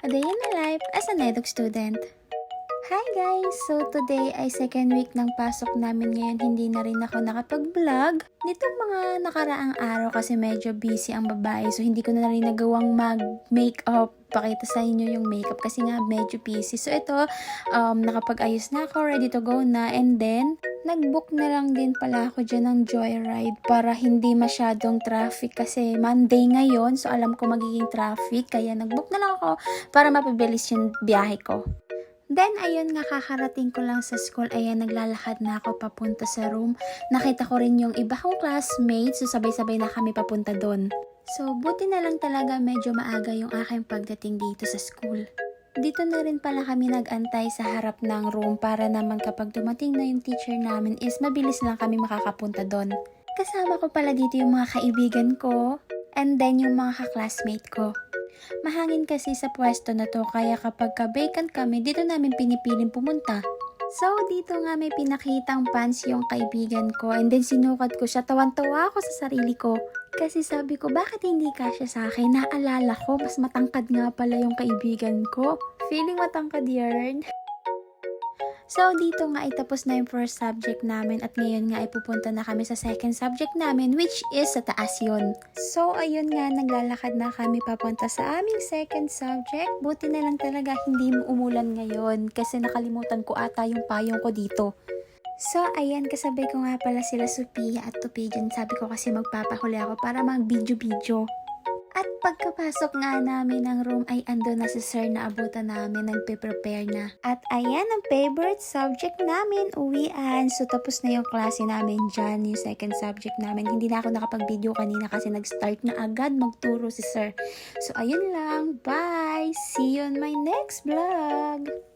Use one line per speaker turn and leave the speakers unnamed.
A day in my life as an eduk student. Hi guys! So today ay second week ng pasok namin ngayon, hindi na rin ako nakapag-vlog. Nitong mga nakaraang araw kasi medyo busy ang babae, so hindi ko na rin nagawang mag-makeup, pakita sa inyo yung makeup kasi nga medyo busy. So ito, nakapag-ayos na ako, ready to go na, and then nag-book na lang din pala ako dyan ng joyride para hindi masyadong traffic kasi Monday ngayon, so alam ko magiging traffic, kaya nag-book na lang ako para mapibilis yung biyahe ko. Then, ayun nga, kakarating ko lang sa school. Ayan, naglalakad na ako papunta sa room. Nakita ko rin yung iba kong classmates. So, sabay-sabay na kami papunta doon. So, buti na lang talaga medyo maaga yung aking pagdating dito sa school. Dito na rin pala kami nag-antay sa harap ng room para naman kapag dumating na yung teacher namin is mabilis lang kami makakapunta doon. Kasama ko pala dito yung mga kaibigan ko and then yung mga ka-classmate ko. Mahangin kasi sa pwesto na to, kaya kapag ka-vacant kami, dito namin pinipiling pumunta. So, dito nga may pinakitang pants yung kaibigan ko and then sinukat ko siya. Tawan-tawa ako sa sarili ko. Kasi sabi ko, bakit hindi kasya sa akin? Naalala ko, mas matangkad nga pala yung kaibigan ko. Feeling matangkad yarn. So, dito nga ay tapos na yung first subject namin at ngayon nga ay pupunta na kami sa second subject namin, which is sa taas yun. So, ayun nga, naglalakad na kami papunta sa aming second subject. Buti na lang talaga hindi umulan ngayon kasi nakalimutan ko ata yung payong ko dito. So, ayan, kasabay ko nga pala sila Sophia at Tupigan. Sabi ko kasi magpapahuli ako para mag-video-video. At pagkapasok nga namin ng room ay ando na si sir na abutan namin, nagpe-prepare na. At ayan ang favorite subject namin, uwian. So tapos na yung klase namin dyan, yung second subject namin. Hindi na ako nakapag-video kanina kasi nag-start na agad magturo si sir. So ayun lang, bye! See you on my next vlog!